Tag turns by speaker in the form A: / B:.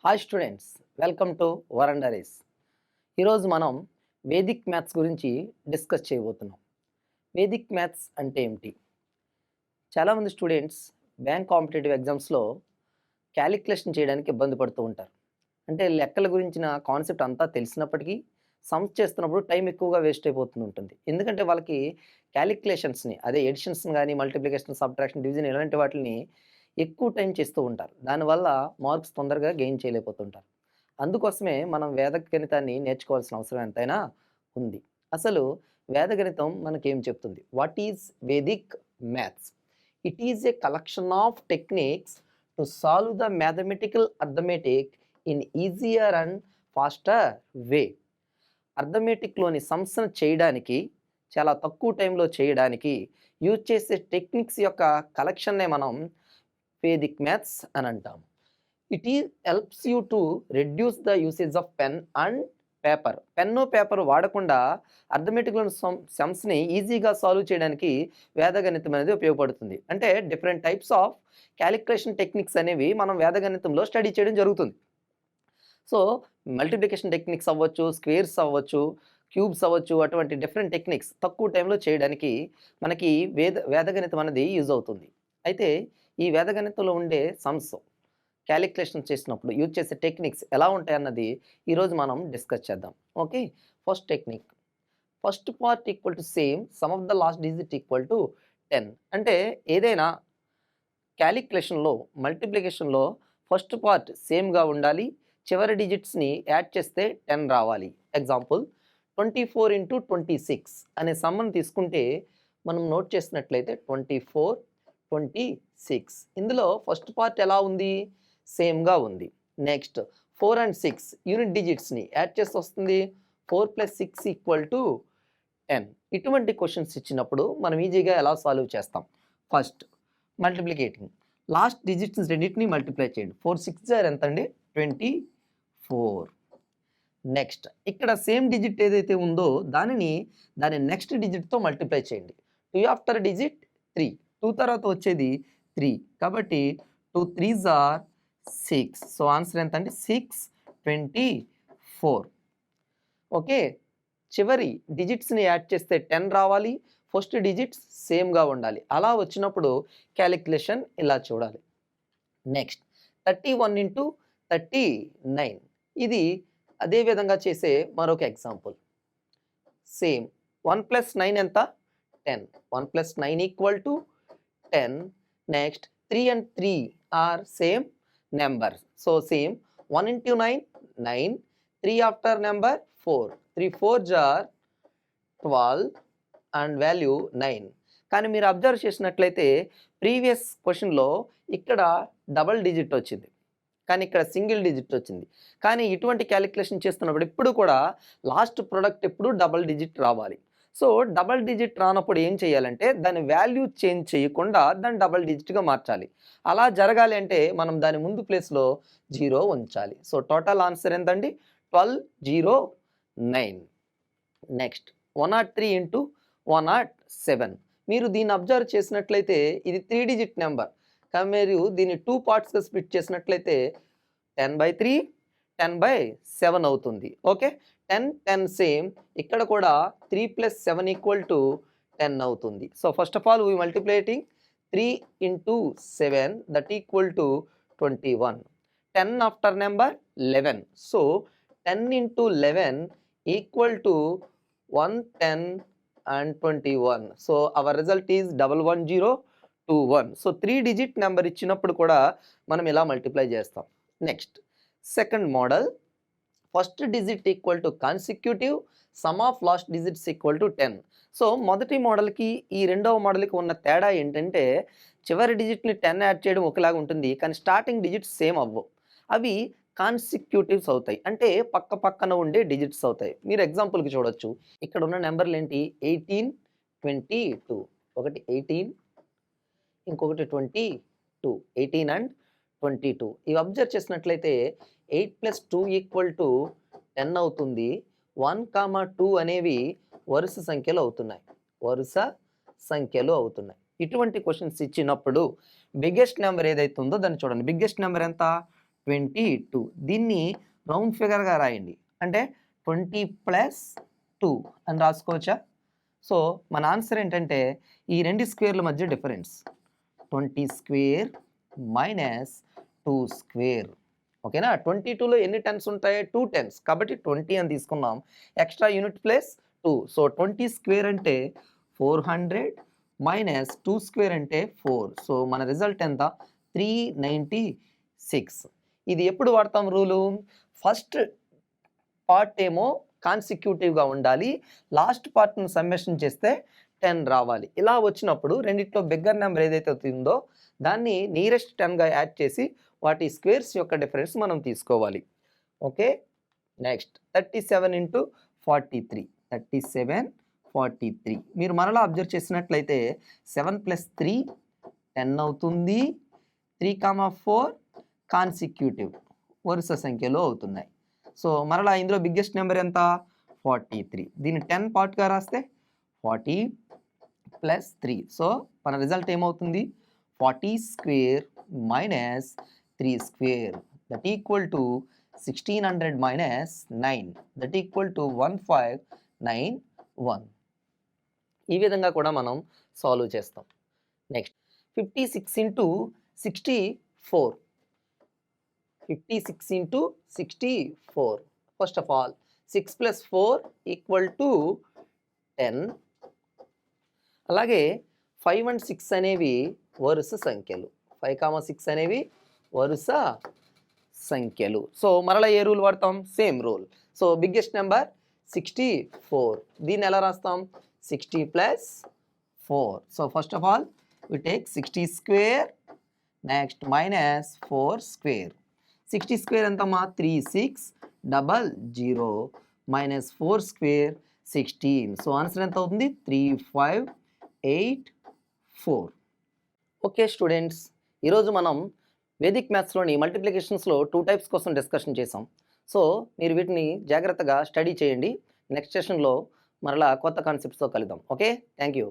A: Hi students, welcome to వరండా race. ఈరోజు మనం వేదిక్ మ్యాథ్స్ గురించి డిస్కస్ చేయబోతున్నాం. వేదిక్ మ్యాథ్స్ అంటే ఏమిటి? చాలామంది స్టూడెంట్స్ బ్యాంక్ కాంపిటేటివ్ ఎగ్జామ్స్లో క్యాలిక్యులేషన్ చేయడానికి ఇబ్బంది పడుతూ ఉంటారు. అంటే లెక్కల గురించిన కాన్సెప్ట్ అంతా తెలిసినప్పటికీ సమ్స్ చేస్తున్నప్పుడు టైం ఎక్కువగా వేస్ట్ అయిపోతూ ఉంటుంది. ఎందుకంటే వాళ్ళకి క్యాలిక్యులేషన్స్ని, అదే ఎడిషన్స్ని కానీ, మల్టిప్లికేషన్, సబ్ట్రాక్షన్, డివిజన్ ఇలాంటి వాటిని ఎక్కువ టైం చేస్తూ ఉంటారు. దానివల్ల మార్క్స్ తొందరగా గెయిన్ చేయలేకపోతుంటారు. అందుకోసమే మనం వేద గణితాన్ని నేర్చుకోవాల్సిన అవసరం ఎంతైనా ఉంది. అసలు వేద గణితం మనకేం చెప్తుంది? What is Vedic maths? It is a collection of techniques to solve the mathematical arithmetic in easier and faster way. అర్థమెటిక్లోని సమ్స్ను చేయడానికి, చాలా తక్కువ టైంలో చేయడానికి యూజ్ చేసే టెక్నిక్స్ యొక్క కలెక్షన్నే మనం Vedic Maths అని అంటాం. It helps you to reduce the usage of pen and paper. Pen paper వాడకుండా అర్థమెటిక్లోని సమ్స్ని ఈజీగా సాల్వ్ చేయడానికి వేదగణితం అనేది ఉపయోగపడుతుంది. అంటే different types of calculation techniques అనేవి మనం వేదగణితంలో స్టడీ చేయడం జరుగుతుంది. సో మల్టిప్లికేషన్ టెక్నిక్స్ అవ్వచ్చు, స్క్వేర్స్ అవ్వచ్చు, క్యూబ్స్ అవ్వచ్చు, అటువంటి డిఫరెంట్ టెక్నిక్స్ తక్కువ టైంలో చేయడానికి మనకి వేదగణితం అనేది యూజ్ అవుతుంది. అయితే ఈ వేదగణితంలో ఉండే సమ్స్ క్యాలిక్యులేషన్ చేసినప్పుడు యూజ్ చేసే టెక్నిక్స్ ఎలా ఉంటాయన్నది ఈరోజు మనం డిస్కస్ చేద్దాం. Okay, first technique, first part equal to same, some of the last digit equal to 10. అంటే ఏదైనా క్యాలిక్యులేషన్లో, మల్టిప్లికేషన్లో ఫస్ట్ పార్ట్ సేమ్గా ఉండాలి, చివరి డిజిట్స్ని యాడ్ చేస్తే 10 రావాలి. ఎగ్జాంపుల్ 24 × 26 అనే సమ్మని తీసుకుంటే మనం నోట్ చేసినట్లయితే 24, 26. ఇందులో ఫస్ట్ పార్ట్ ఎలా ఉంది? సేమ్గా ఉంది. నెక్స్ట్ 4 and 6 యూనిట్ డిజిట్స్ని యాడ్ చేసి వస్తుంది 4 + 6 = 10. ఇటువంటి క్వశ్చన్స్ ఇచ్చినప్పుడు మనం ఈజీగా ఎలా సాల్వ్ చేస్తాం? ఫస్ట్ మల్టిప్లికేటింగ్, లాస్ట్ డిజిట్స్ రెండింటిని మల్టిప్లై చేయండి. 4 × 6 ఎంత అండి? 24. నెక్స్ట్ ఇక్కడ సేమ్ డిజిట్ ఏదైతే ఉందో దాని నెక్స్ట్ డిజిట్తో మల్టిప్లై చేయండి. 2 ఆఫ్టర్ డిజిట్ 3, 2 తర్వాత వచ్చేది 3, కాబట్టి 2 3s are 6. సో ఆన్సర్ ఎంత అంటే 624. ఓకే, చివరి డిజిట్స్ని యాడ్ చేస్తే 10 రావాలి, ఫస్ట్ డిజిట్స్ సేమ్గా ఉండాలి. అలా వచ్చినప్పుడు క్యాలిక్యులేషన్ ఇలా చూడాలి. నెక్స్ట్ 31 × 39, ఇది అదే విధంగా చేసే మరొక ఎగ్జాంపుల్. సేమ్ 1 + 9 ఎంత? 10. 1 + 9 = 10. Next 3 and 3 are same numbers. So same 1 × 9, 9. 3 after number 4. 3 4s are 12 and value 9. కానీ మీరు అబ్జర్వ్ చేసినట్లయితే ప్రీవియస్ క్వశ్చన్లో ఇక్కడ డబల్ డిజిట్ వచ్చింది, కానీ ఇక్కడ సింగిల్ డిజిట్ వచ్చింది. కానీ ఇటువంటి క్యాలిక్యులేషన్ చేస్తున్నప్పుడు ఎప్పుడు కూడా లాస్ట్ ప్రొడక్ట్ ఎప్పుడు డబల్ డిజిట్ రావాలి. సో డబల్ డిజిట్ రానప్పుడు ఏం చేయాలంటే దాని వాల్యూ చేంజ్ చేయకుండా దాన్ని డబల్ డిజిట్గా మార్చాలి. అలా జరగాలి అంటే మనం దాని ముందు ప్లేస్లో 0 ఉంచాలి. సో టోటల్ ఆన్సర్ ఎంతండి? 1209. నెక్స్ట్ 103 × 107. మీరు దీన్ని అబ్జర్వ్ చేసినట్లయితే ఇది 3 డిజిట్ నెంబర్, కానీ మీరు దీన్ని 2 పార్ట్స్గా స్ప్లిట్ చేసినట్లయితే 10/3, 10/7 అవుతుంది. ఓకే, 10 10 సేమ్, ఇక్కడ కూడా 3 + 7 = 10 అవుతుంది. So first of all we multiplying 3 × 7, that equal to 21. 10 after number 11. So 10 × 11 = 110 and 21. So our result is 11021. So 3 digit number ఇచ్చినప్పుడు కూడా మనం ఇలా మల్టిప్లై చేస్తాం. Next second model, first digit equal to consecutive, some of last digits equal to 10. So మొదటి మోడల్కి ఈ రెండవ మోడల్కి ఉన్న తేడా ఏంటంటే చివరి డిజిట్ని 10 యాడ్ చేయడం ఒకలాగా ఉంటుంది, కానీ స్టార్టింగ్ డిజిట్స్ సేమ్ అవ్వవు. అవి కాన్సిక్యూటివ్స్ అవుతాయి, అంటే పక్క పక్కన ఉండే డిజిట్స్ అవుతాయి. మీరు ఎగ్జాంపుల్కి చూడొచ్చు, ఇక్కడ ఉన్న నెంబర్లు ఏంటి? 18, 22. ఒకటి 18, ఇంకొకటి 22. 18 and 22. ఇవి అబ్జర్వ్ చేసినట్లయితే 8 + 2 = 10 అవుతుంది. 1, 2 అనేవి వరుస సంఖ్యలు అవుతున్నాయి. ఇటువంటి క్వశ్చన్స్ ఇచ్చినప్పుడు బిగ్గెస్ట్ నెంబర్ ఏదైతే ఉందో దాన్ని చూడండి. బిగ్గెస్ట్ నెంబర్ ఎంత? 22. దీన్ని రౌండ్ ఫిగర్గా రాయండి, అంటే 20 + 2 అని రాసుకోవచ్చా? సో మన ఆన్సర్ ఏంటంటే ఈ రెండు స్క్వేర్ల మధ్య డిఫరెన్స్ 20 స్క్వేర్ మైనస్ 2 స్క్వేర్. ఓకేనా? 22లో ఎన్ని టెన్స్ ఉంటాయి? 2 టెన్స్, కాబట్టి 20 అని తీసుకున్నాం. Extra unit plus 2. So 20 square అంటే 400 మైనస్ 2 స్క్వేర్ అంటే 4. సో మన రిజల్ట్ ఎంత? 396. ఇది ఎప్పుడు వాడతాం రూలు? ఫస్ట్ పార్ట్ ఏమో కాన్సిక్యూటివ్గా ఉండాలి, లాస్ట్ పార్ట్ను సమ్మేషన్ చేస్తే 10 రావాలి. ఇలా వచ్చినప్పుడు రెండిట్లో బిగ్గర్ నెంబర్ ఏదైతే ఉందో దాన్ని నియరెస్ట్ 10గా యాడ్ చేసి వాటి స్క్వేర్స్ యొక్క డిఫరెన్స్ మనం తీసుకోవాలి. Okay, next 37 × 43. 37, 43. మీరు మరలా అబ్జర్వ్ చేసినట్లయితే 7 + 3 10 అవుతుంది. 3, 4 కాన్సిక్యూటివ్ వరుస సంఖ్యలో అవుతున్నాయి. సో మరలా ఇందులో బిగ్గెస్ట్ నెంబర్ ఎంత? 43. దీన్ని 10 పార్ట్గా రాస్తే 40 + 3. సో మన రిజల్ట్ ఏమవుతుంది? 40 square minus 3 square that equal to 1600 minus 9 that equal to 1591. ఈ విధంగా కూడా మనం సాల్వ్ చేస్తాం. నెక్స్ట్ 56 × 64. 56 × 64. First of all 6 + 4 = 10. అలాగే 5 and 6 అనేవి వరుస సంఖ్యలు. 5, 6 అనేవి వరుస సంఖ్యలు. సో మరలా ఏ రూల్ వాడతాం? Same rule. So biggest number 64. దీన్ని ఎలా రాస్తాం? 60 + 4. So first of all we take 60 square, next minus 4 square. 60 square ఎంతమ్మా? 3600 minus 4 square 16. సో ఆన్సర్ ఎంత అవుతుంది? 3584. ఓకే స్టూడెంట్స్, ఈరోజు మనం వేదిక్ మ్యాథ్స్లోని మల్టిప్లికేషన్స్లో 2 టైప్స్ కోసం డిస్కషన్ చేసాం. సో మీరు వీటిని జాగ్రత్తగా స్టడీ చేయండి. నెక్స్ట్ సెషన్లో మరలా కొత్త కాన్సెప్ట్స్తో కలుద్దాం. Okay, thank you.